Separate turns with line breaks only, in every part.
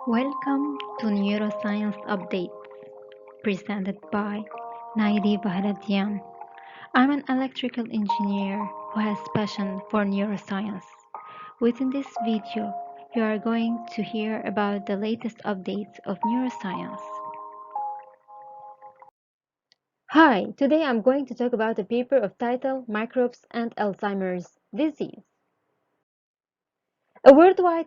Welcome to Neuroscience Update, presented by Naidi Bahradian. I'm an electrical engineer who has passion for neuroscience. Within this video, you are going to hear about the latest updates of neuroscience. Hi, today I'm going to talk about a paper of title Microbes and Alzheimer's Disease. A worldwide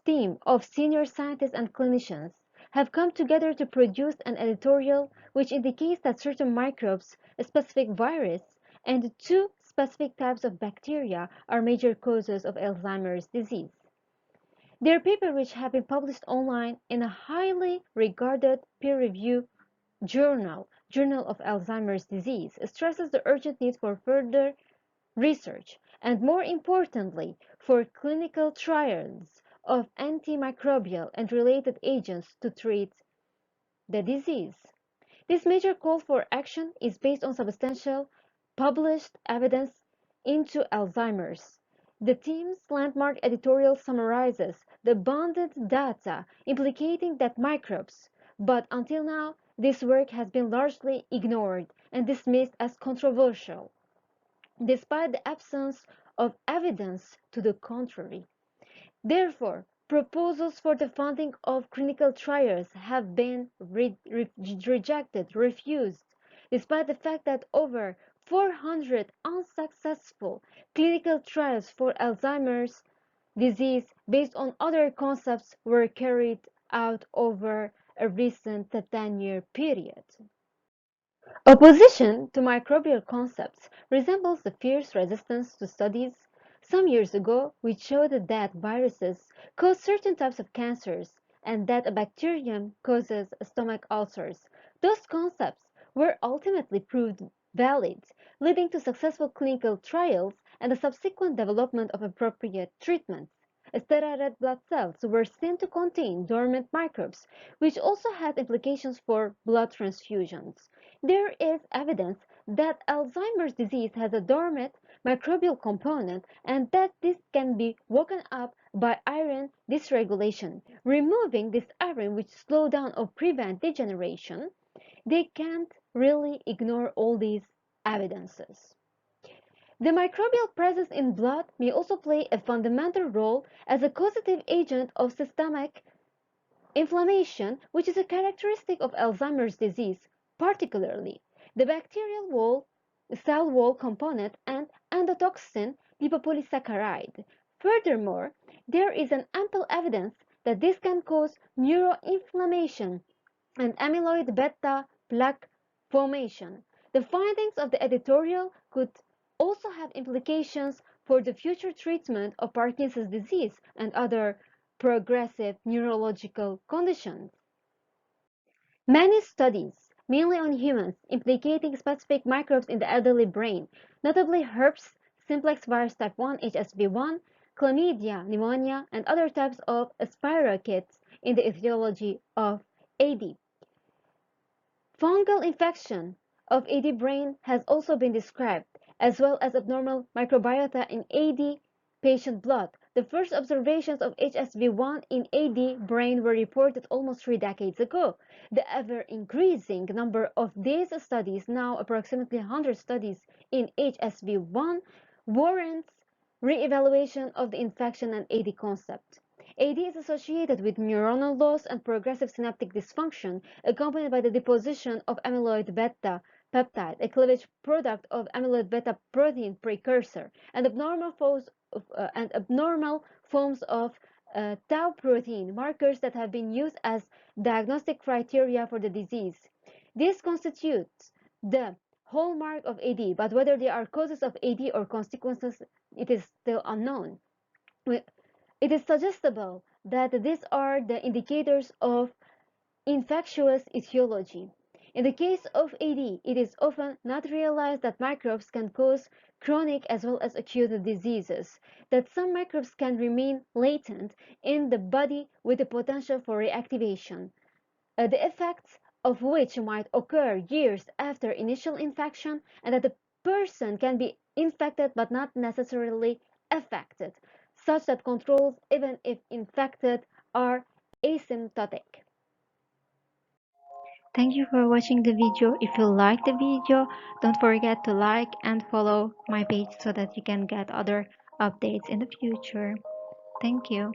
team of senior scientists and clinicians have come together to produce an editorial which indicates that certain microbes, a specific virus, and two specific types of bacteria are major causes of Alzheimer's disease. Their paper, which have been published online in a highly regarded peer-reviewed Journal of Alzheimer's Disease, stresses the urgent need for further research and, more importantly, for clinical trials of antimicrobial and related agents to treat the disease. This major call for action is based on substantial published evidence into Alzheimer's. The team's landmark editorial summarizes the abundant data implicating that microbes, but until now, this work has been largely ignored and dismissed as controversial, despite the absence of evidence to the contrary. Therefore, proposals for the funding of clinical trials have been refused, despite the fact that over 400 unsuccessful clinical trials for Alzheimer's disease based on other concepts were carried out over a recent 10-year period. Opposition to microbial concepts resembles the fierce resistance to studies some years ago which showed that viruses cause certain types of cancers and that a bacterium causes stomach ulcers. Those concepts were ultimately proved valid, leading to successful clinical trials and the subsequent development of appropriate treatments. Sterile red blood cells were seen to contain dormant microbes, which also had implications for blood transfusions. There is evidence that Alzheimer's disease has a dormant microbial component and that this can be woken up by iron dysregulation. Removing this iron, which slows down or prevent degeneration, they can't really ignore all these evidences. The microbial presence in blood may also play a fundamental role as a causative agent of systemic inflammation, which is a characteristic of Alzheimer's disease, particularly the cell wall component and endotoxin lipopolysaccharide. Furthermore, there is an ample evidence that this can cause neuroinflammation and amyloid beta plaque formation. The findings of the editorial could also have implications for the future treatment of Parkinson's disease and other progressive neurological conditions. Many studies, mainly on humans, implicating specific microbes in the elderly brain, notably herpes simplex virus type 1 HSV1, chlamydia, pneumonia, and other types of spirochetes in the etiology of AD. Fungal infection of AD brain has also been described, as well as abnormal microbiota in AD patient blood. The first observations of HSV1 in AD brain were reported almost 3 decades ago. The ever-increasing number of these studies, now approximately 100 studies in HSV1, warrants re-evaluation of the infection and AD concept. AD is associated with neuronal loss and progressive synaptic dysfunction, accompanied by the deposition of amyloid beta peptide, a cleavage product of amyloid beta protein precursor, and abnormal forms of tau protein, markers that have been used as diagnostic criteria for the disease. This constitutes the hallmark of AD, but whether they are causes of AD or consequences, it is still unknown. It is suggestible that these are the indicators of infectious etiology. In the case of AD, it is often not realized that microbes can cause chronic as well as acute diseases, that some microbes can remain latent in the body with the potential for reactivation, the effects of which might occur years after initial infection, and that the person can be infected but not necessarily affected, such that controls, even if infected, are asymptotic.
Thank you for watching the video. If you like the video, don't forget to like and follow my page so that you can get other updates in the future. Thank you.